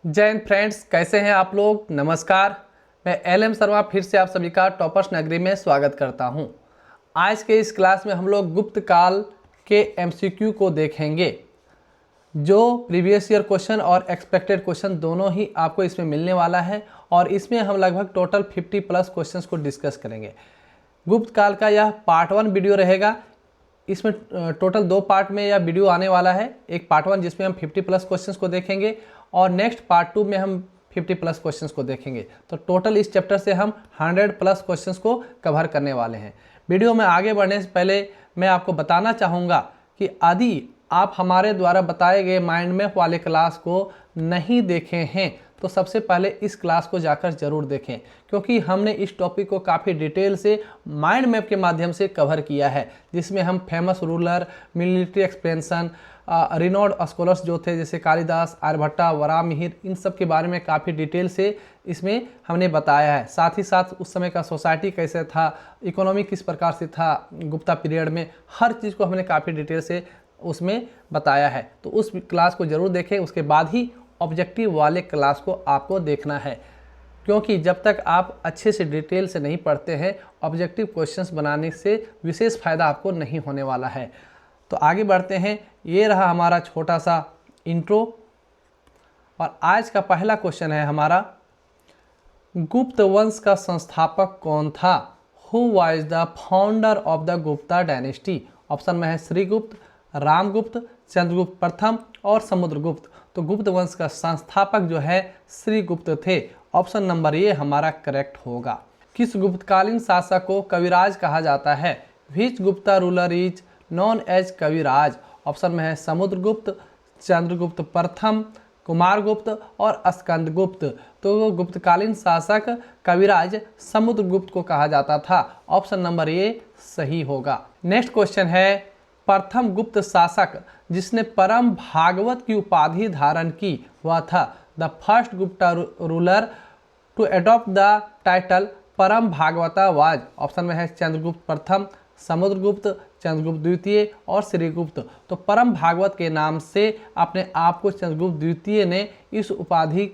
जय हिंद फ्रेंड्स, कैसे हैं आप लोग। नमस्कार। मैं एल शर्मा फिर से आप सभी का टॉपर्स नगरी में स्वागत करता हूं। आज के इस क्लास में हम लोग गुप्त काल के एमसीक्यू को देखेंगे, जो प्रीवियस ईयर क्वेश्चन और एक्सपेक्टेड क्वेश्चन दोनों ही आपको इसमें मिलने वाला है और इसमें हम लगभग टोटल 50 प्लस क्वेश्चंस को डिस्कस करेंगे। गुप्त काल का यह पार्ट 1 वीडियो रहेगा। इसमें टोटल 2 पार्ट में यह वीडियो आने वाला है। एक पार्ट 1 जिसमें हम 50 प्लस क्वेश्चंस को देखेंगे और नेक्स्ट पार्ट 2 में हम 50 प्लस क्वेश्चंस को देखेंगे। तो टोटल इस चैप्टर से हम 100 प्लस क्वेश्चंस को कवर करने वाले हैं। वीडियो में आगे बढ़ने से पहले मैं आपको बताना चाहूँगा कि यदि आप हमारे द्वारा बताए गए माइंड मैप वाले क्लास को नहीं देखे हैं तो सबसे पहले इस क्लास को जाकर ज़रूर देखें, क्योंकि हमने इस टॉपिक को काफ़ी डिटेल से माइंड मैप के माध्यम से कवर किया है, जिसमें हम famous ruler, military expansion, renowned scholars जो थे जैसे कालिदास, आर्यभट्टा, वराहमिहिर, इन सब के बारे में काफ़ी डिटेल से इसमें हमने बताया है। साथ ही साथ उस समय का सोसाइटी कैसे था, इकोनॉमी किस प्रकार से था गुप्ता पीरियड में, हर चीज़ को हमने काफ़ी डिटेल से उसमें बताया है। तो उस क्लास को ज़रूर देखें, उसके बाद ही ऑब्जेक्टिव वाले क्लास को आपको देखना है, क्योंकि जब तक आप अच्छे से डिटेल से नहीं पढ़ते हैं ऑब्जेक्टिव क्वेश्चंस बनाने से विशेष फ़ायदा आपको नहीं होने वाला है। तो आगे बढ़ते हैं। ये रहा हमारा छोटा सा इंट्रो और आज का पहला क्वेश्चन है हमारा, गुप्त वंश का संस्थापक कौन था? Who was the founder of the Gupta dynasty? Option में है श्रीगुप्त, रामगुप्त, चंद्रगुप्त प्रथम और समुद्रगुप्त। तो गुप्त वंश का संस्थापक जो है श्रीगुप्त थे। ऑप्शन नंबर ए हमारा करेक्ट होगा। किस गुप्तकालीन शासक को कविराज कहा जाता है? Which Gupta ruler is known as Kaviraj? Option में है समुद्रगुप्त, चंद्रगुप्त प्रथम, कुमारगुप्त और स्कंदगुप्त। तो गुप्तकालीन शासक कविराज समुद्रगुप्त को कहा जाता था। ऑप्शन नंबर ए सही होगा। नेक्स्ट क्वेश्चन है, प्रथम गुप्त शासक जिसने परम भागवत की उपाधि धारण की वह था? The first Gupta ruler to adopt the title Param Bhagavata was? Option में है चंद्रगुप्त प्रथम, समुद्रगुप्त, चंद्रगुप्त द्वितीय और श्रीगुप्त। तो परम भागवत के नाम से अपने आप को चंद्रगुप्त द्वितीय ने इस उपाधि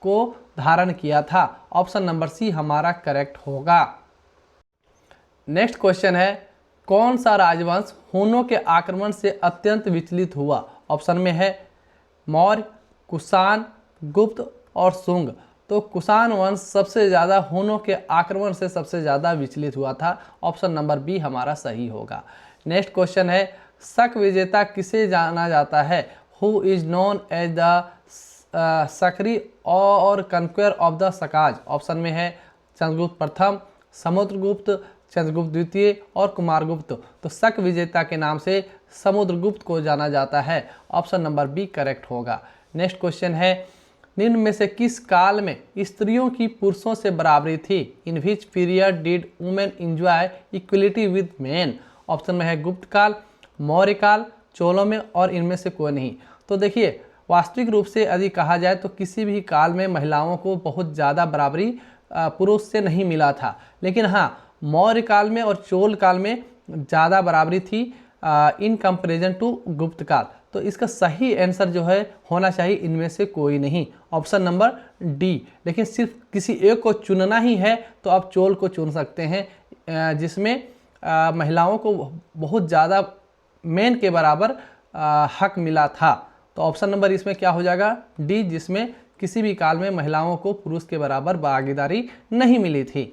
को धारण किया था। ऑप्शन नंबर सी हमारा करेक्ट होगा। नेक्स्ट क्वेश्चन है, कौन सा राजवंश हुनों के आक्रमण से अत्यंत विचलित हुआ? ऑप्शन में है मौर्य, कुषाण, गुप्त और शुंग। तो कुषाण वंश सबसे ज़्यादा हुनों के आक्रमण से सबसे ज़्यादा विचलित हुआ था। ऑप्शन नंबर बी हमारा सही होगा। नेक्स्ट क्वेश्चन है, शक विजेता किसे जाना जाता है? Who is known as the Shakari और conqueror of the Shakas? Option में है चंद्रगुप्त प्रथम, समुद्रगुप्त, चंद्रगुप्त द्वितीय और कुमारगुप्त। तो शक विजेता के नाम से समुद्रगुप्त को जाना जाता है। ऑप्शन नंबर बी करेक्ट होगा। नेक्स्ट क्वेश्चन है, निम्न में से किस काल में स्त्रियों की पुरुषों से बराबरी थी? In which period did women enjoy equality with men? Option में है गुप्त काल, मौर्य काल, चोलों में और इनमें से कोई नहीं। तो देखिए, वास्तविक रूप से यदि कहा जाए तो किसी भी काल में महिलाओं को बहुत ज़्यादा बराबरी पुरुष से नहीं मिला था, लेकिन हाँ मौर्य काल में और चोल काल में ज़्यादा बराबरी थी इन कंपैरिजन टू गुप्त काल। तो इसका सही आंसर जो है होना चाहिए इनमें से कोई नहीं, ऑप्शन नंबर डी। लेकिन सिर्फ किसी एक को चुनना ही है तो आप चोल को चुन सकते हैं, जिसमें महिलाओं को बहुत ज़्यादा मेन के बराबर हक मिला था। तो ऑप्शन नंबर इसमें क्या हो जाएगा? डी, जिसमें किसी भी काल में महिलाओं को पुरुष के बराबर भागीदारी नहीं मिली थी।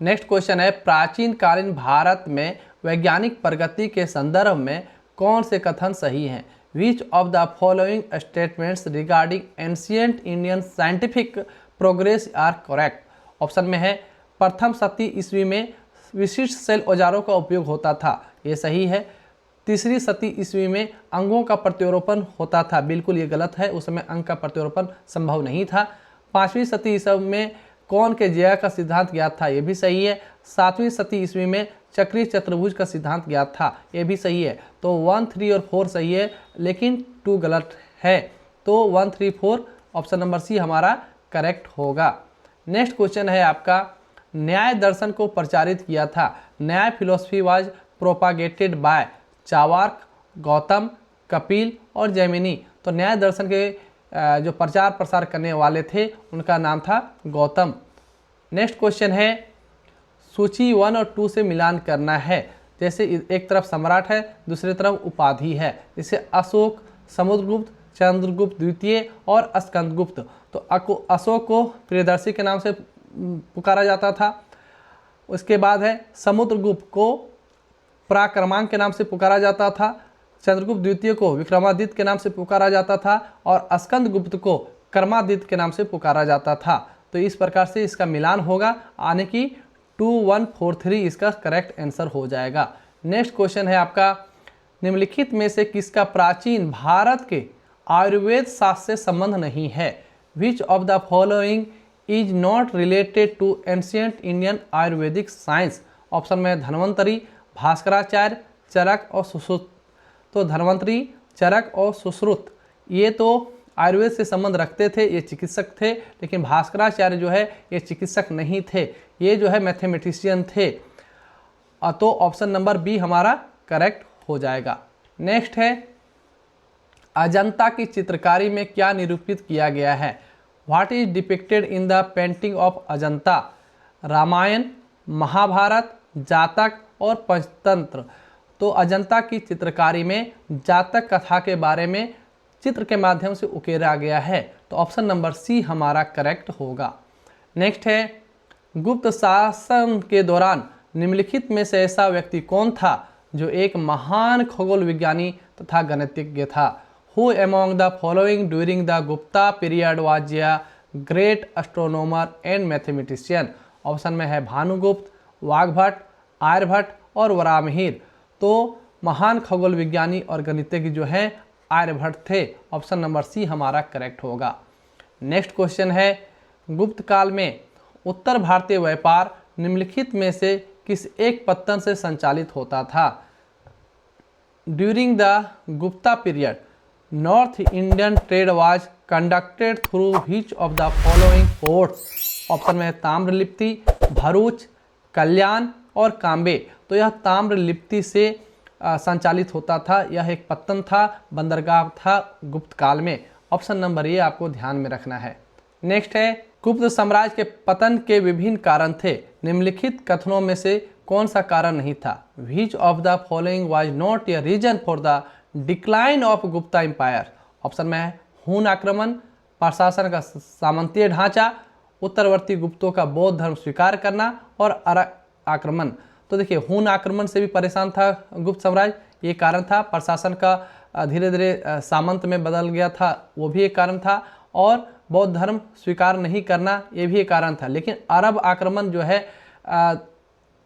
नेक्स्ट क्वेश्चन है, प्राचीन कालीन भारत में वैज्ञानिक प्रगति के संदर्भ में कौन से कथन सही हैं? Which of the following statements regarding ancient Indian scientific progress are correct? Option में है प्रथम शती ईस्वी में विशिष्ट शैल औजारों का उपयोग होता था, ये सही है। तीसरी शती ईस्वी में अंगों का प्रत्यारोपण होता था, बिल्कुल ये गलत है, उस समय अंग का प्रत्यारोपण संभव नहीं था। पाँचवीं शती ईस्वी में कौन के ज्या का सिद्धांत ज्ञात था, ये भी सही है। सातवीं शती ईस्वी में चक्रीय चतुर्भुज का सिद्धांत ज्ञात था, ये भी सही है। तो 1, 3 और 4 सही है, लेकिन 2 गलत है। तो 1, 3, 4 ऑप्शन नंबर सी हमारा करेक्ट होगा। नेक्स्ट क्वेश्चन है आपका, न्याय दर्शन को प्रचारित किया था? Nyaya philosophy was propagated by Charvaka, Gautam, Kapil और जैमिनी। तो न्याय दर्शन के जो प्रचार प्रसार करने वाले थे उनका नाम था गौतम। नेक्स्ट क्वेश्चन है, सूची 1 और 2 से मिलान करना है। जैसे एक तरफ सम्राट है, दूसरी तरफ उपाधि है, जैसे अशोक, समुद्रगुप्त, चंद्रगुप्त द्वितीय और स्कंदगुप्त। तो अशोक को प्रियदर्शी के नाम से पुकारा जाता था। उसके बाद है समुद्रगुप्त को पराक्रमांक के नाम से पुकारा जाता था, चंद्रगुप्त द्वितीय को विक्रमादित्य के नाम से पुकारा जाता था और स्कंदगुप्त को कर्मादित्य के नाम से पुकारा जाता था। तो इस प्रकार से इसका मिलान होगा, यानी कि 2143 इसका करेक्ट आंसर हो जाएगा। नेक्स्ट क्वेश्चन है आपका, निम्नलिखित में से किसका प्राचीन भारत के आयुर्वेद शास्त्र से संबंध नहीं है? Which of the following is not related to ancient Indian Ayurvedic science? Option में धन्वंतरी, भास्कराचार्य, चरक और सुश्रुत। तो धन्वंतरी, चरक और सुश्रुत ये तो आयुर्वेद से संबंध रखते थे, ये चिकित्सक थे, लेकिन भास्कराचार्य जो है ये चिकित्सक नहीं थे, ये जो है मैथमेटिशियन थे। तो ऑप्शन नंबर बी हमारा करेक्ट हो जाएगा। नेक्स्ट है, अजंता की चित्रकारी में क्या निरूपित किया गया है? What is depicted in the painting of Ajanta? Ramayana, Mahabharata, Jataka और पंचतंत्र। तो अजंता की चित्रकारी में जातक कथा के बारे में चित्र के माध्यम से उकेरा गया है। तो ऑप्शन नंबर सी हमारा करेक्ट होगा। नेक्स्ट है, गुप्त शासन के दौरान निम्नलिखित में से ऐसा व्यक्ति कौन था जो एक महान खगोल विज्ञानी तथा गणितज्ञ था? Who among the following during the Gupta period was a great astronomer and mathematician? Option में है भानुगुप्त, वाघभट्ट, आर्यभट्ट और वराहमिहिर। तो महान खगोल विज्ञानी और गणितज्ञ जो हैं आर्यभट्ट थे। ऑप्शन नंबर सी हमारा करेक्ट होगा। नेक्स्ट क्वेश्चन है, गुप्त काल में उत्तर भारतीय व्यापार निम्नलिखित में से किस एक पत्तन से संचालित होता था? During the Gupta period north Indian trade was conducted through which of the following ports? Option में है ताम्रलिप्ति, भरूच, कल्याण और काम्बे। तो यह ताम्रलिप्ति से संचालित होता था, यह एक पत्तन था, बंदरगाह था गुप्त काल में। ऑप्शन नंबर ये आपको ध्यान में रखना है। नेक्स्ट है, गुप्त साम्राज्य के पतन के विभिन्न कारण थे, निम्नलिखित कथनों में से कौन सा कारण नहीं था? Which of the following was not a reason for the decline of Gupta empire? Option में है हून आक्रमण, प्रशासन का सामंतीय ढांचा, उत्तरवर्ती गुप्तों का बौद्ध धर्म स्वीकार करना और अरब आक्रमण। तो देखिए, हून आक्रमण से भी परेशान था गुप्त साम्राज्य, ये कारण था। प्रशासन का धीरे धीरे सामंत में बदल गया था, वो भी एक कारण था। और बौद्ध धर्म स्वीकार नहीं करना, ये भी एक कारण था। लेकिन अरब आक्रमण जो है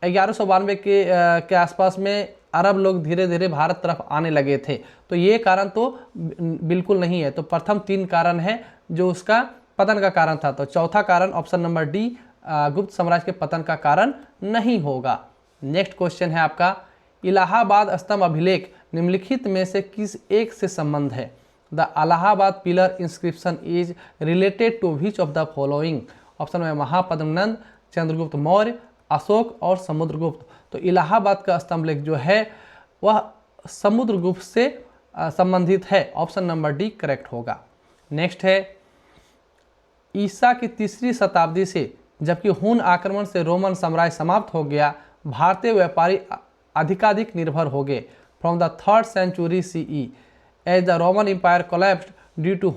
1192 के आसपास में अरब लोग धीरे धीरे भारत तरफ आने लगे थे, तो ये कारण तो बिल्कुल नहीं है। तो प्रथम 3 कारण है जो उसका पतन का कारण था। तो चौथा कारण ऑप्शन नंबर डी गुप्त साम्राज्य के पतन का कारण नहीं होगा। नेक्स्ट क्वेश्चन है आपका, इलाहाबाद स्तंभ अभिलेख निम्नलिखित में से किस एक से संबंध है? The Allahabad pillar inscription is related to which of the following? Option में महापद्मनंद, चंद्रगुप्त मौर्य, अशोक और समुद्रगुप्त। तो इलाहाबाद का स्तंभ लेख जो है वह समुद्रगुप्त से संबंधित है। ऑप्शन नंबर डी करेक्ट होगा। नेक्स्ट है, ईसा की 3री शताब्दी से जबकि हून आक्रमण से रोमन साम्राज्य समाप्त हो गया, भारतीय व्यापारी अधिकाधिक निर्भर हो गए। From the 3rd century CE as the Roman empire collapsed due to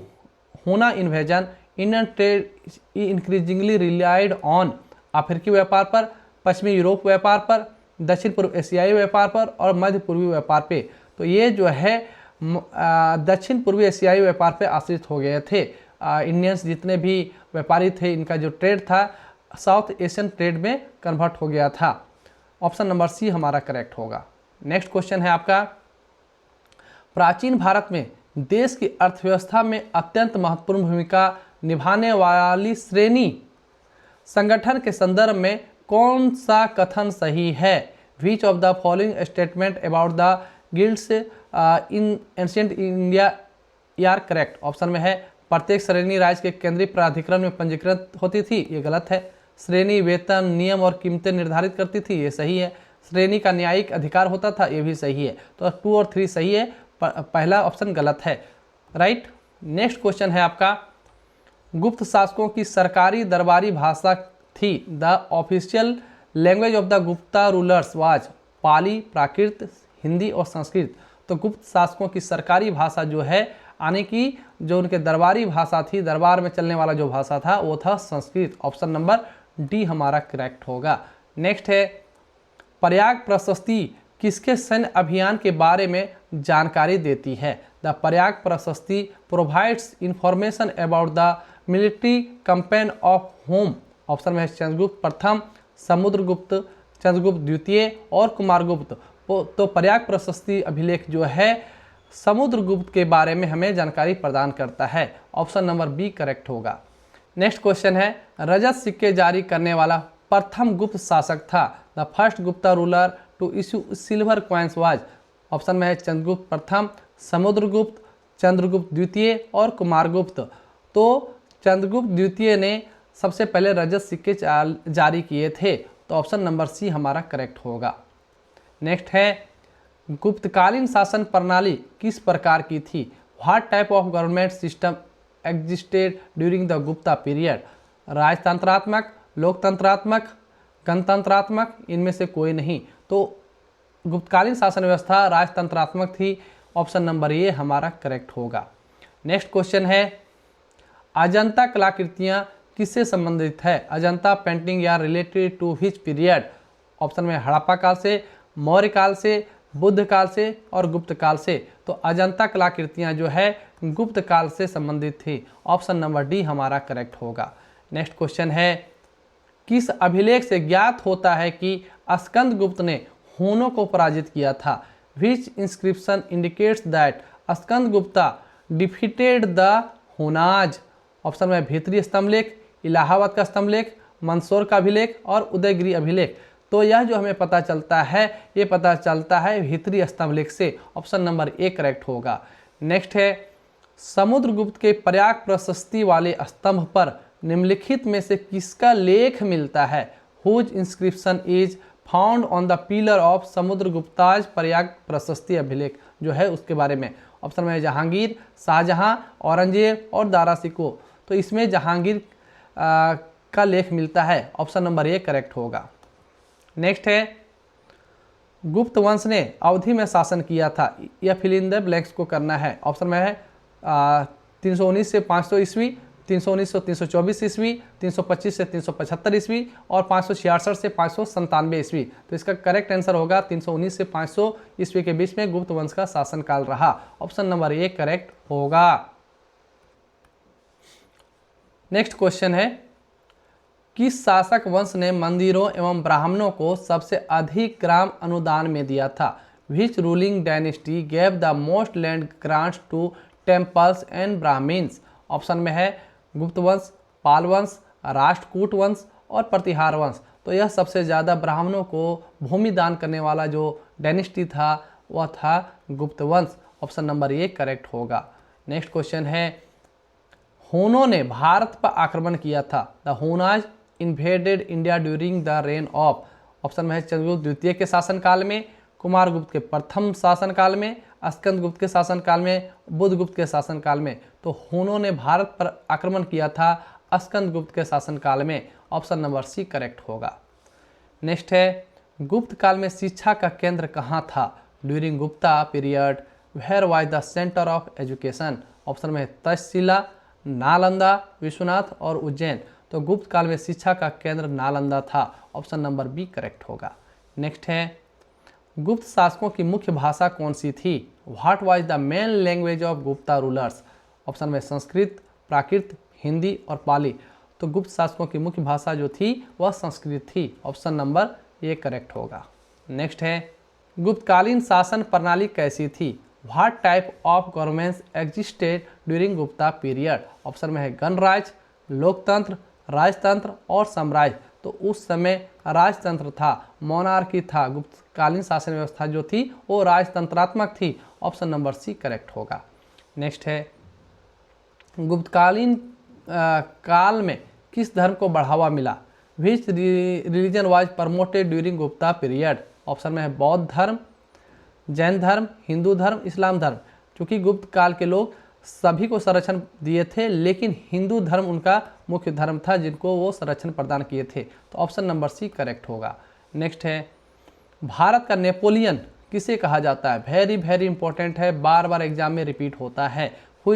Huna invasion, Indian trade increasingly relied on अफ्रीकी व्यापार पर, पश्चिमी यूरोप व्यापार पर, दक्षिण पूर्व एशियाई व्यापार पर और मध्य पूर्वी व्यापार पे। तो ये जो है दक्षिण पूर्वी एशियाई व्यापार पे आश्रित हो गए थे। इंडियंस जितने भी व्यापारी थे, इनका जो ट्रेड था साउथ एशियन ट्रेड में कन्वर्ट हो गया था। ऑप्शन नंबर सी हमारा करेक्ट होगा। नेक्स्ट क्वेश्चन है आपका, प्राचीन भारत में देश की अर्थव्यवस्था में अत्यंत महत्वपूर्ण भूमिका निभाने वाली श्रेणी संगठन के संदर्भ में कौन सा कथन सही है? Which of the following statement about the guilds in ancient India are correct? Option में है प्रत्येक श्रेणी राज्य के केंद्रीय प्राधिकरण में पंजीकृत होती थी, ये गलत है। श्रेणी वेतन, नियम और कीमतें निर्धारित करती थी, ये सही है। श्रेणी का न्यायिक अधिकार होता था, ये भी सही है। तो 2 और 3 सही है, पहला ऑप्शन गलत है। राइट। नेक्स्ट क्वेश्चन है आपका, गुप्त शासकों की सरकारी दरबारी भाषा थी। The official language of the Gupta rulers was Pali, Prakrit, Hindi और संस्कृत। तो गुप्त शासकों की सरकारी भाषा जो है, यानी कि जो उनके दरबारी भाषा थी, दरबार में चलने वाला जो भाषा था वो था संस्कृत। ऑप्शन नंबर डी हमारा करेक्ट होगा। नेक्स्ट है, प्रयाग प्रशस्ति किसके सैन्य अभियान के बारे में जानकारी देती है। द प्रयाग प्रशस्ति provides information about the military campaign of home. Option में है चंद्रगुप्त प्रथम, समुद्रगुप्त, चंद्रगुप्त द्वितीय और कुमारगुप्त। तो प्रयाग प्रशस्ति अभिलेख जो है समुद्रगुप्त के बारे में हमें जानकारी प्रदान करता है। ऑप्शन नंबर बी करेक्ट होगा। नेक्स्ट क्वेश्चन है, रजत सिक्के जारी करने वाला प्रथम गुप्त शासक था। The first Gupta ruler to issue silver coins was. Option में है चंद्रगुप्त प्रथम, समुद्रगुप्त, चंद्रगुप्त द्वितीय और कुमारगुप्त। तो चंद्रगुप्त द्वितीय ने सबसे पहले रजत सिक्के जारी किए थे। तो ऑप्शन नंबर सी हमारा करेक्ट होगा। नेक्स्ट है, गुप्तकालीन शासन प्रणाली किस प्रकार की थी। What type of government system existed during the Gupta period. राजतंत्रात्मक, लोकतंत्रात्मक, गणतंत्रात्मक, इनमें से कोई नहीं। तो गुप्तकालीन शासन व्यवस्था राजतंत्रात्मक थी। ऑप्शन नंबर ए हमारा करेक्ट होगा। नेक्स्ट क्वेश्चन है, अजंता कलाकृतियाँ किससे संबंधित है। अजंता पेंटिंग या related to which period. Option में हड़प्पा काल से, मौर्य काल से, बुद्ध काल से और गुप्त काल से। तो अजंता कलाकृतियाँ जो है गुप्त काल से संबंधित थी। ऑप्शन नंबर डी हमारा करेक्ट होगा। नेक्स्ट क्वेश्चन है, किस अभिलेख से ज्ञात होता है कि स्कंदगुप्त ने हूनों को पराजित किया था। Which inscription indicates that Skandagupta defeated the Hunas. Option में भीतरी स्तंभलेख, इलाहाबाद का स्तंभलेख, मंदसौर का अभिलेख और उदयगिरी अभिलेख। तो यह जो हमें पता चलता है, ये पता चलता है भीतरी स्तंभलेख से। ऑप्शन नंबर ए करेक्ट होगा। नेक्स्ट है, समुद्रगुप्त के प्रयाग प्रशस्ति वाले स्तंभ पर निम्नलिखित में से किसका लेख मिलता है। Whose inscription is found on the pillar of Samudragupta's Prayag Prashasti अभिलेख जो है उसके बारे में। ऑप्शन में जहांगीर, शाहजहां, औरंगजेब और दारा शिकोह। तो इसमें जहांगीर का लेख मिलता है। ऑप्शन नंबर ए करेक्ट होगा। नेक्स्ट है, गुप्त वंश ने अवधि में शासन किया था। यह फिल इन द ब्लैंक्स को करना है। ऑप्शन में है 319 से 500 ईस्वी, 319 से 324 ईस्वी, 325 से 375 ईस्वी और 566 से 597 ईस्वी। तो इसका करेक्ट आंसर होगा 319 से 500 ईस्वी के बीच में गुप्त वंश का शासनकाल रहा। ऑप्शन नंबर ए करेक्ट होगा। नेक्स्ट क्वेश्चन है, किस शासक वंश ने मंदिरों एवं ब्राह्मणों को सबसे अधिक ग्राम अनुदान में दिया था। Which ruling dynasty gave the most land grants to temples and Brahmins. Option में है गुप्त वंश, पाल वंश, राष्ट्रकूट वंश और प्रतिहार वंश। तो यह सबसे ज़्यादा ब्राह्मणों को भूमि दान करने वाला जो डायनेस्टी था वह था गुप्त वंश। ऑप्शन नंबर ए करेक्ट होगा। नेक्स्ट क्वेश्चन है, हूनों ने भारत पर आक्रमण किया था। The Hunas invaded India during the reign of. Option में है चंद्रगुप्त द्वितीय के शासनकाल में, कुमारगुप्त के प्रथम शासनकाल में, स्कंदगुप्त के शासनकाल में, बुद्धगुप्त के शासनकाल में। तो हूनों ने भारत पर आक्रमण किया था स्कंदगुप्त के शासनकाल में। ऑप्शन नंबर सी करेक्ट होगा। नेक्स्ट है, गुप्त काल में शिक्षा का केंद्र कहाँ था। During Gupta period where was the centre of education. Option में है तक्षशिला, नालंदा, विश्वनाथ और उज्जैन। तो गुप्त काल में शिक्षा का केंद्र नालंदा था। ऑप्शन नंबर बी करेक्ट होगा। नेक्स्ट है, गुप्त शासकों की मुख्य भाषा कौन सी थी। What was the main language of Gupta rulers. Option में संस्कृत, प्राकृत, हिंदी और पाली। तो गुप्त शासकों की मुख्य भाषा जो थी वह संस्कृत थी। ऑप्शन नंबर ए करेक्ट होगा। नेक्स्ट है, गुप्तकालीन शासन प्रणाली कैसी थी। What type of governments existed during Gupta period. Option में है गणराज्य, लोकतंत्र, राजतंत्र और साम्राज्य। तो उस समय राजतंत्र था, मोनार्की था। गुप्तकालीन शासन व्यवस्था जो थी वो राजतंत्रात्मक थी। ऑप्शन नंबर सी करेक्ट होगा। नेक्स्ट है, गुप्तकालीन काल में किस धर्म को बढ़ावा मिला। विच religion was promoted during Gupta period. Option में है बौद्ध धर्म, जैन धर्म, हिंदू धर्म, इस्लाम धर्म। क्योंकि गुप्त काल के लोग सभी को संरक्षण दिए थे, लेकिन हिंदू धर्म उनका मुख्य धर्म था जिनको वो संरक्षण प्रदान किए थे। तो ऑप्शन नंबर सी करेक्ट होगा। नेक्स्ट है, भारत का नेपोलियन किसे कहा जाता है? वेरी वेरी इंपॉर्टेंट है, बार बार एग्जाम में रिपीट होता है। Who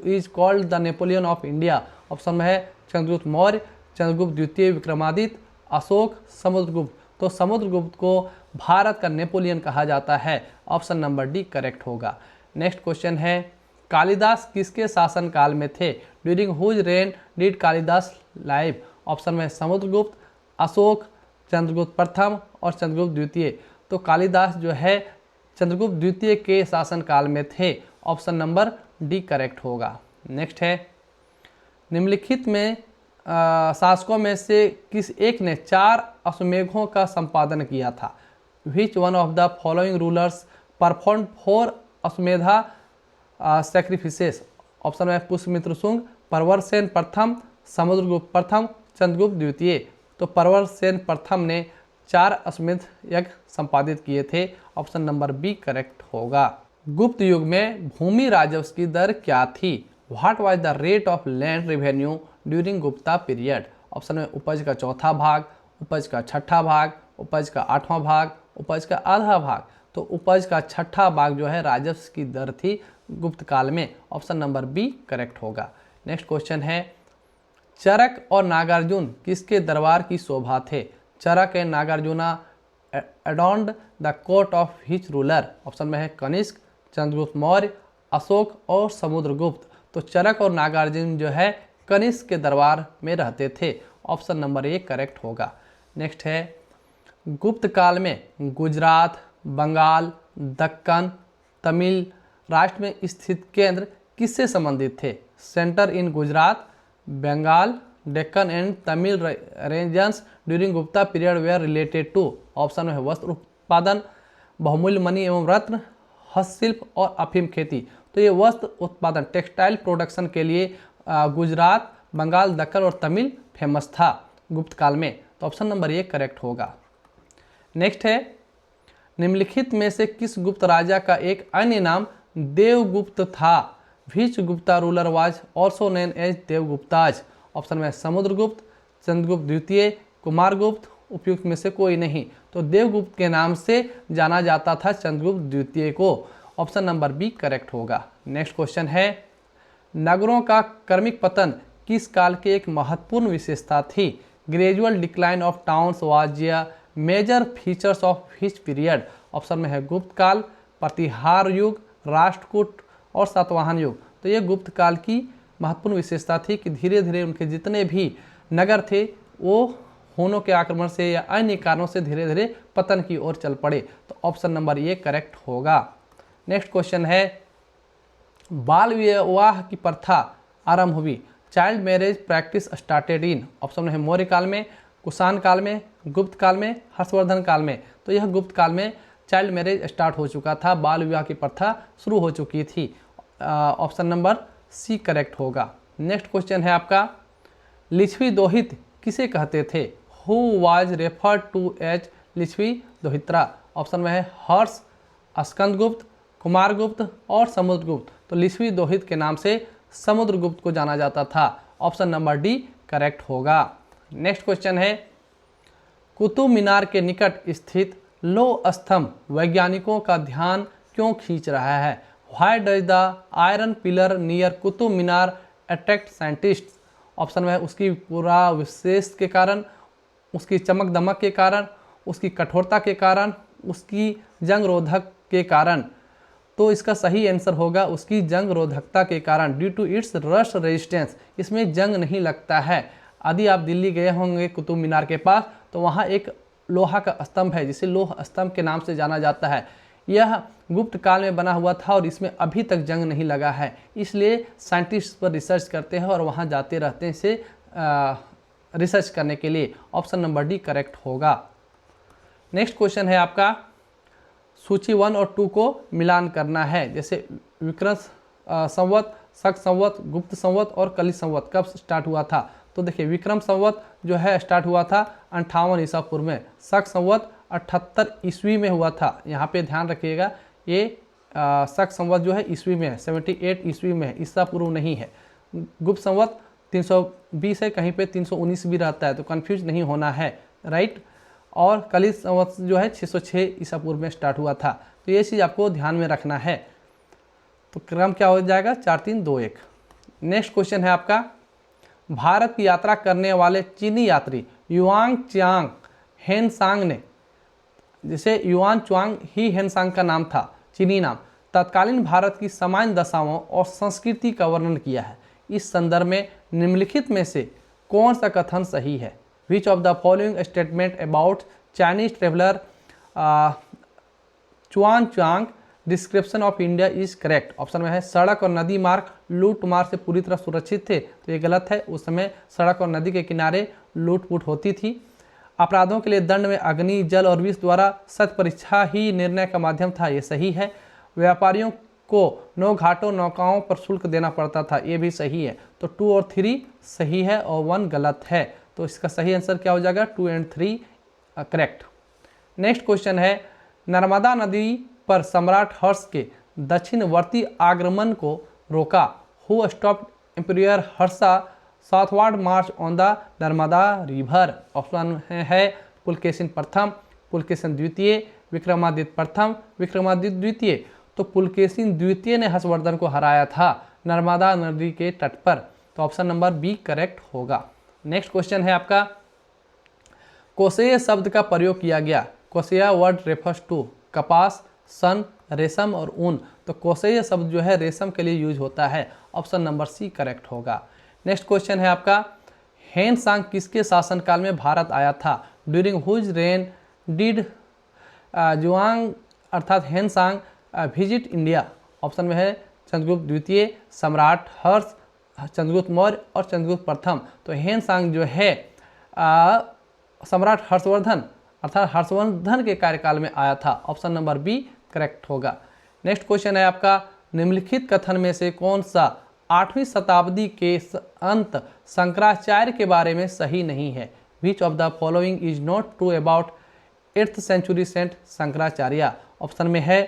is called the Napoleon of India? Option में है चंद्रगुप्त मौर्य, चंद्रगुप्त द्वितीय, विक्रमादित्य, अशोक, समुद्रगुप्त। तो समुद्रगुप्त को भारत का नेपोलियन कहा जाता है। ऑप्शन नंबर डी करेक्ट होगा। नेक्स्ट क्वेश्चन है, कालिदास किसके शासनकाल में थे? During whose reign did Kalidasa live? Option में समुद्रगुप्त, अशोक, चंद्रगुप्त प्रथम और चंद्रगुप्त द्वितीय। तो कालिदास जो है चंद्रगुप्त द्वितीय के शासनकाल में थे। ऑप्शन नंबर डी करेक्ट होगा। नेक्स्ट है, निम्नलिखित में शासकों में से किस एक ने 4 अश्वमेघों का संपादन किया था? Which one of the following rulers perform 4 Ashvamedha sacrifices? Option में पुष्यमित्र शुंग, प्रवरसेन प्रथम, समुद्रगुप्त प्रथम, चंद्रगुप्त द्वितीय। तो प्रवरसेन प्रथम ने 4 अश्वमेध यज्ञ संपादित किए थे। ऑप्शन नंबर बी करेक्ट होगा। गुप्त युग में भूमि राजस्व की दर क्या थी? What was the rate of land revenue during Gupta period? Option में उपज का चौथा भाग, उपज का छठा भाग, उपज का 8वां भाग, उपज का आधा भाग। तो उपज का छठा भाग जो है राजस्व की दर थी गुप्त काल में। ऑप्शन नंबर बी करेक्ट होगा। नेक्स्ट क्वेश्चन है, चरक और नागार्जुन किसके दरबार की शोभा थे? Charaka and Nagarjuna adorned the court of which ruler? Option में है कनिष्क, चंद्रगुप्त मौर्य, अशोक और समुद्रगुप्त। तो चरक और नागार्जुन जो है कनिष्क के दरबार में रहते थे। ऑप्शन नंबर ए करेक्ट होगा। नेक्स्ट है, गुप्त काल में गुजरात, बंगाल, दक्कन, तमिल राष्ट्र में स्थित केंद्र किससे संबंधित थे? Centre in Gujarat, Bengal, Deccan and Tamil regions during Gupta period were related to? Option में है वस्त्र उत्पादन, बहुमूल्य मणि एवं रत्न, हस्तशिल्प और अफीम खेती। तो ये वस्त्र उत्पादन टेक्सटाइल प्रोडक्शन के लिए गुजरात, बंगाल, दक्कन और तमिल फेमस था गुप्त काल में। तो ऑप्शन नंबर ए करेक्ट होगा। नेक्स्ट है, निम्नलिखित में से किस गुप्त राजा का एक अन्य नाम देवगुप्त था? Which Gupta ruler was also named as Devaguptas? Option में समुद्रगुप्त, चंद्रगुप्त द्वितीय, कुमारगुप्त, उपयुक्त में से कोई नहीं। तो देवगुप्त के नाम से जाना जाता था चंद्रगुप्त द्वितीय को। ऑप्शन नंबर बी करेक्ट होगा। नेक्स्ट क्वेश्चन है, नगरों का क्रमिक पतन किस काल की एक महत्वपूर्ण विशेषता थी? Gradual decline of towns was a major features of which period? Option में है गुप्त काल, प्रतिहार युग, राष्ट्रकूट और सातवाहन युग। तो ये गुप्त काल की महत्वपूर्ण विशेषता थी कि धीरे धीरे उनके जितने भी नगर थे वो हुनों के आक्रमण से या अन्य कारणों से धीरे धीरे पतन की ओर चल पड़े। तो ऑप्शन नंबर ये करेक्ट होगा। नेक्स्ट क्वेश्चन है, बाल विवाह की प्रथा आरंभ हुई? Child marriage practice started in? Option में है मौर्य काल में, कुषाण काल में, गुप्त काल में, हर्षवर्धन काल में। तो यह गुप्त काल में चाइल्ड मैरिज स्टार्ट हो चुका था, बाल विवाह की प्रथा शुरू हो चुकी थी। ऑप्शन नंबर सी करेक्ट होगा। नेक्स्ट क्वेश्चन है आपका, लिच्छवी दोहित किसे कहते थे? Who was referred to as Lichchhavi dauhitra? Option में है हर्ष, स्कंदगुप्त, कुमारगुप्त और समुद्रगुप्त। तो लिच्छवी दोहित के नाम से समुद्रगुप्त को जाना जाता था। ऑप्शन नंबर डी करेक्ट होगा। नेक्स्ट क्वेश्चन है, कुतुब मीनार के निकट स्थित लौह स्तंभ वैज्ञानिकों का ध्यान क्यों खींच रहा है? Why does the iron pillar near Qutub Minar attract scientists? Option में है उसकी पूरा विशेष के कारण, उसकी चमक दमक के कारण, उसकी कठोरता के कारण, उसकी जंग रोधक के कारण। तो इसका सही आंसर होगा उसकी जंग रोधकता के कारण, due to its rust resistance. इसमें जंग नहीं लगता है। यदि आप दिल्ली गए होंगे कुतुब मीनार के पास तो वहाँ एक लोहा का स्तंभ है जिसे लौह स्तंभ के नाम से जाना जाता है। यह गुप्त काल में बना हुआ था और इसमें अभी तक जंग नहीं लगा है, इसलिए साइंटिस्ट पर रिसर्च करते हैं और वहाँ जाते रहते हैं इसे रिसर्च करने के लिए। ऑप्शन नंबर डी करेक्ट होगा। नेक्स्ट क्वेश्चन है आपका, सूची 1 और 2 को मिलान करना है। जैसे विक्रम संवत, शक संवत, गुप्त संवत और कली संवत कब स्टार्ट हुआ था? तो देखिए विक्रम संवत जो है स्टार्ट हुआ था 58 ईसा पूर्व में, शक संवत 78 ईस्वी में हुआ था। यहाँ पे ध्यान रखिएगा ये शक संवत जो है ईस्वी में है, 78 ईस्वी में है, ईसा पूर्व नहीं है। गुप्त संवत 320 है, कहीं पे 319 भी रहता है, तो कंफ्यूज नहीं होना है, राइट। और कलित संवत जो है 606 ईसा पूर्व में स्टार्ट हुआ था। तो ये चीज़ आपको ध्यान में रखना है। तो क्रम क्या हो जाएगा, 4 3 2 1। नेक्स्ट क्वेश्चन है आपका, भारत की यात्रा करने वाले चीनी यात्री युआंग चांग हेनसांग ने, जिसे युआन चुआंग ही हेनसांग का नाम था, चीनी नाम, तत्कालीन भारत की सामान्य दशाओं और संस्कृति का वर्णन किया है। इस संदर्भ में निम्नलिखित में से कौन सा कथन सही है? Which of the following statement about Chinese traveller Hiuen Tsang description of India is correct? Option में है सड़क और नदी मार्ग लूट मार से पूरी तरह सुरक्षित थे, तो ये गलत है। उस समय सड़क और नदी के किनारे लूट-फूट होती थी। अपराधों के लिए दंड में अग्नि, जल और विष द्वारा सत्य परीक्षा ही निर्णय का माध्यम था, ये सही है। व्यापारियों को नौ घाटों नौकाओं पर शुल्क देना पड़ता था, ये भी सही है। तो 2 और 3 सही है और 1 गलत है। तो इसका सही आंसर क्या हो जाएगा, 2 और 3 करेक्ट। नेक्स्ट क्वेश्चन है, नर्मदा नदी पर सम्राट हर्ष के दक्षिणवर्ती आक्रमण को रोका? Who stopped emperor Harsha southward march on the Narmada river? Option है पुलकेशिन प्रथम, पुलकेशिन द्वितीय, विक्रमादित्य प्रथम, विक्रमादित्य द्वितीय। तो पुलकेशिन द्वितीय ने हर्षवर्धन को हराया था नर्मदा नदी के तट पर। तो ऑप्शन नंबर बी करेक्ट होगा। नेक्स्ट क्वेश्चन है आपका, कोसेय शब्द का प्रयोग किया गया। कोसेया वर्ड रेफर्स टू कपास, सन, रेशम और ऊन। तो कोसेय शब्द जो है रेशम के लिए यूज होता है। ऑप्शन नंबर सी करेक्ट होगा। नेक्स्ट क्वेश्चन है आपका, हेनसांग किसके शासनकाल में भारत आया था? ड्यूरिंग हुज रेन डिड जुआंग अर्थात हेनसांग विजिट इंडिया? ऑप्शन में है चंद्रगुप्त द्वितीय, सम्राट हर्ष, चंद्रगुप्त मौर्य और चंद्रगुप्त प्रथम। तो हेनसांग जो है सम्राट हर्षवर्धन अर्थात हर्षवर्धन के कार्यकाल में आया था। ऑप्शन नंबर बी करेक्ट होगा। नेक्स्ट क्वेश्चन है आपका, निम्नलिखित कथन में से कौन सा 8वीं शताब्दी के अंत शंकराचार्य के बारे में सही नहीं है? Which of the following is not true about 8th century saint Shankaracharya? Option में है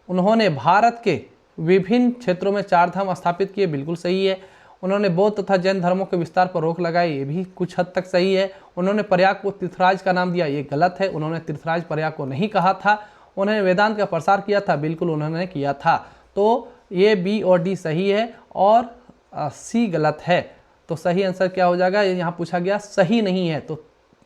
उन्होंने भारत के विभिन्न क्षेत्रों में 4 धाम स्थापित किए, बिल्कुल सही है। उन्होंने बौद्ध तथा जैन धर्मों के विस्तार पर रोक लगाई, ये भी कुछ हद तक सही है। उन्होंने प्रयाग को तीर्थराज का नाम दिया, ये गलत है। उन्होंने तीर्थराज प्रयाग को नहीं कहा था। उन्होंने वेदांत का प्रसार किया था, बिल्कुल उन्होंने किया था। तो ये बी और डी सही है और सी गलत है। तो सही आंसर क्या हो जाएगा, ये यहाँ पूछा गया सही नहीं है। तो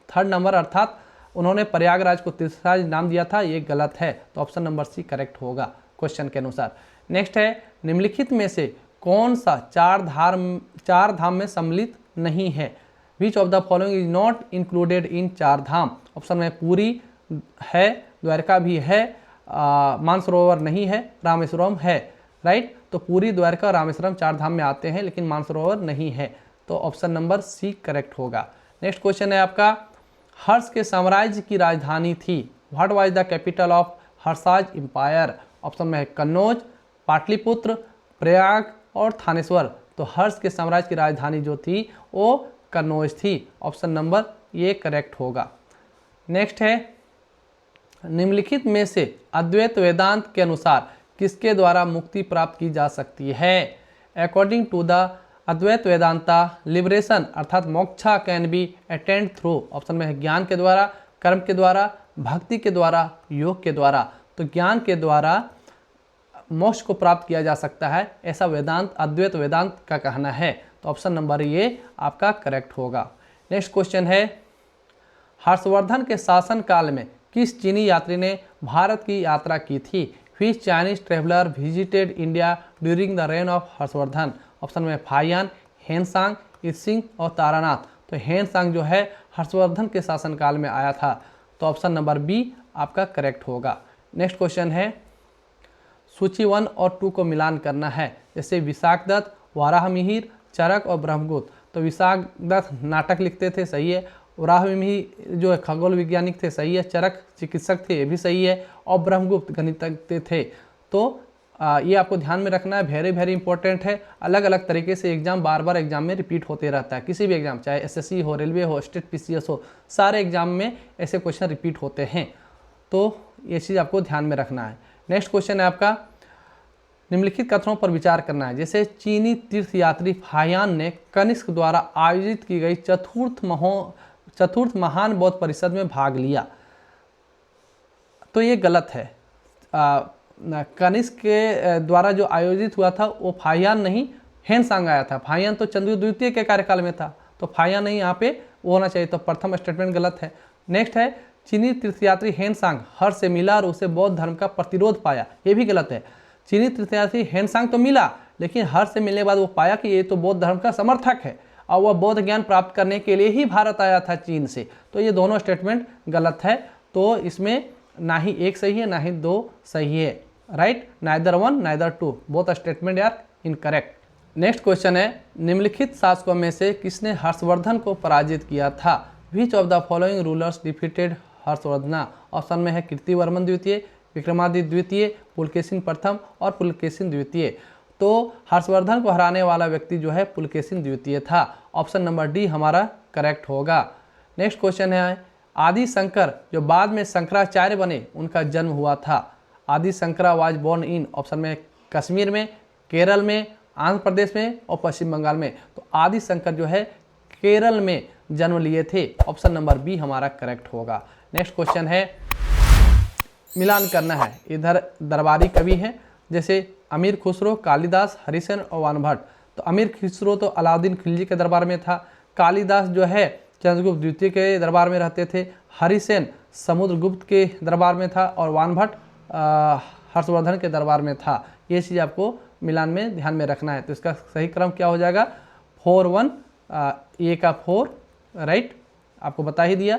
3rd नंबर अर्थात उन्होंने प्रयागराज को तीर्थराज नाम दिया था, ये गलत है। तो ऑप्शन नंबर सी करेक्ट होगा क्वेश्चन के अनुसार। नेक्स्ट है, निम्नलिखित में से कौन सा 4 धाम में सम्मिलित नहीं है? Which of the following is not included in 4 Dham? Option में पुरी है, द्वारका भी है, मानसरोवर नहीं है, रामेश्वरम है, राइट। तो पुरी, द्वारका, रामेश्वरम 4 धाम में आते हैं, लेकिन मानसरोवर नहीं है। तो ऑप्शन नंबर सी करेक्ट होगा। नेक्स्ट क्वेश्चन है आपका, हर्ष के साम्राज्य की राजधानी थी। What was the capital of Harsha's empire? Option में है कन्नौज, पाटलिपुत्र, प्रयाग और थानेश्वर। तो हर्ष के साम्राज्य की राजधानी जो थी वो कन्नौज थी। ऑप्शन नंबर ये करेक्ट होगा। नेक्स्ट है, निम्नलिखित में से अद्वैत वेदांत के अनुसार किसके द्वारा मुक्ति प्राप्त की जा सकती है? According to the Advaita Vedanta liberation अर्थात moksha can be attend through. Option में है ज्ञान के द्वारा, कर्म के द्वारा, भक्ति के द्वारा, योग के द्वारा। तो ज्ञान के द्वारा मोक्ष को प्राप्त किया जा सकता है, ऐसा वेदांत अद्वैत वेदांत का कहना है। तो ऑप्शन नंबर ये आपका करेक्ट होगा। नेक्स्ट क्वेश्चन है, हर्षवर्धन के शासनकाल में किस चीनी यात्री ने भारत की यात्रा की थी? Which Chinese traveler visited India during the reign of Harshvardhan? Option में फाहियान, हेनसांग, इसिंग और तारानाथ। तो हेनसांग जो है हर्षवर्धन के शासनकाल में आया था। तो ऑप्शन नंबर बी आपका करेक्ट होगा। नेक्स्ट क्वेश्चन है, सूची 1 और 2 को मिलान करना है। जैसे विशाखदत्त, वाराहमिहिर, चरक और ब्रह्मगुप्त। तो विशाखदत्त नाटक लिखते थे, सही है। वाराहमिहिर जो है खगोल वैज्ञानिक थे, सही है। चरक चिकित्सक थे, ये भी सही है। और ब्रह्मगुप्त गणितज्ञ थे। तो ये आपको ध्यान में रखना है, वेरी वेरी इंपॉर्टेंट है। अलग अलग तरीके से एग्जाम बार बार एग्जाम में रिपीट होते रहता है। किसी भी एग्जाम, चाहे एसएससी हो, रेलवे हो, स्टेट पीसीएस हो, सारे एग्जाम में ऐसे क्वेश्चन रिपीट होते हैं। तो ये चीज़ आपको ध्यान में रखना है। नेक्स्ट क्वेश्चन है आपका, निम्नलिखित कथनों पर विचार करना है। जैसे चीनी तीर्थयात्री फाहियान ने कनिष्क द्वारा आयोजित की गई चतुर्थ महान बौद्ध परिषद में भाग लिया, तो ये गलत है। कनिष्क के द्वारा जो आयोजित हुआ था वो फाहियान नहीं, हेनसांग आया था। फाहियान तो चंद्रगुप्त द्वितीय के कार्यकाल में था, तो फाहियान नहीं, यहाँ पे वो होना चाहिए, तो प्रथम स्टेटमेंट गलत है। नेक्स्ट है, चीनी तीर्थयात्री हेनसांग हर्ष से मिला और उसे बौद्ध धर्म का प्रतिरोध पाया, ये भी गलत है। चीनी तीर्थयात्री हेनसांग तो मिला, लेकिन हर्ष से मिलने के बाद वो पाया कि ये तो बौद्ध धर्म का समर्थक है और वह बौद्ध ज्ञान प्राप्त करने के लिए ही भारत आया था चीन से, तो ये दोनों स्टेटमेंट गलत है। तो इसमें ना ही एक सही है ना ही दो सही है, right, neither one neither two, both statement are incorrect. Next question है, निम्नलिखित शासकों में से किसने हर्षवर्धन को पराजित किया था? विच of the following rulers defeated Harshvardhan? Option में है कीर्तिवर्मन द्वितीय, विक्रमादित्य द्वितीय, पुलकेशिन प्रथम और पुलकेशिन द्वितीय। तो हर्षवर्धन को हराने वाला व्यक्ति जो है पुलकेशिन द्वितीय था। ऑप्शन नंबर डी हमारा करेक्ट होगा। नेक्स्ट क्वेश्चन है, आदि शंकर जो बाद में शंकराचार्य बने उनका जन्म हुआ था। Adi Shankara was born in, option में कश्मीर में, केरल में, आंध्र प्रदेश में और पश्चिम बंगाल में। तो आदि शंकर जो है केरल में जन्म लिए थे। ऑप्शन नंबर बी हमारा करेक्ट होगा। नेक्स्ट क्वेश्चन है, मिलान करना है। इधर दरबारी कवि हैं, जैसे अमीर खुसरो, कालिदास, हरिसेन और वानभट्ट। तो अमीर खुसरो तो अलाउद्दीन खिलजी के दरबार में था, कालिदास जो है चंद्रगुप्त द्वितीय के दरबार में रहते थे, हरिसेन समुद्रगुप्त के दरबार में था और वानभट्ट हर्षवर्धन के दरबार में था। ये चीज़ आपको मिलान में ध्यान में रखना है। तो इसका सही क्रम क्या हो जाएगा? 4-1, ए का 4, राइट, आपको बता ही दिया।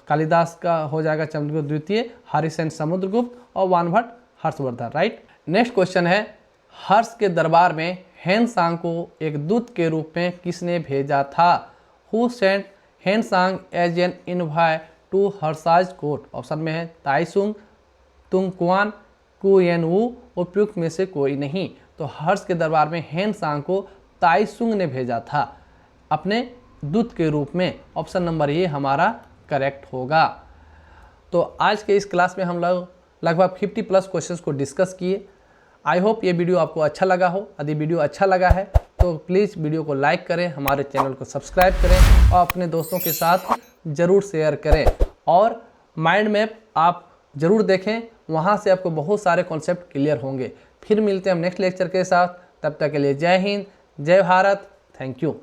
कालिदास का हो जाएगा चंद्रगुप्त द्वितीय, हरिसेन समुद्रगुप्त और वानभट्ट हर्षवर्धन, राइट। नेक्स्ट क्वेश्चन है, हर्ष के दरबार में हेनसांग को एक दूत के रूप में किसने भेजा था? Who sent Hiuen Tsang as an invite to Harsha's court? Option में है ताइसुंग, तुंगकुआन, कुयेनवू, उपयुक्त में से कोई नहीं। तो हर्ष के दरबार में हेनसांग को ताइसुंग ने भेजा था अपने दूत के रूप में। ऑप्शन नंबर ए हमारा करेक्ट होगा। तो आज के इस क्लास में हम लोग लगभग 50+ क्वेश्चंस को डिस्कस किए। आई होप ये वीडियो आपको अच्छा लगा हो। यदि वीडियो अच्छा लगा है तो प्लीज़ वीडियो को लाइक करें, हमारे चैनल को सब्सक्राइब करें और अपने दोस्तों के साथ ज़रूर शेयर करें। और माइंड मैप आप ज़रूर देखें, वहाँ से आपको बहुत सारे कॉन्सेप्ट क्लियर होंगे। फिर मिलते हैं हम नेक्स्ट लेक्चर के साथ, तब तक के लिए जय हिंद, जय भारत, थैंक यू।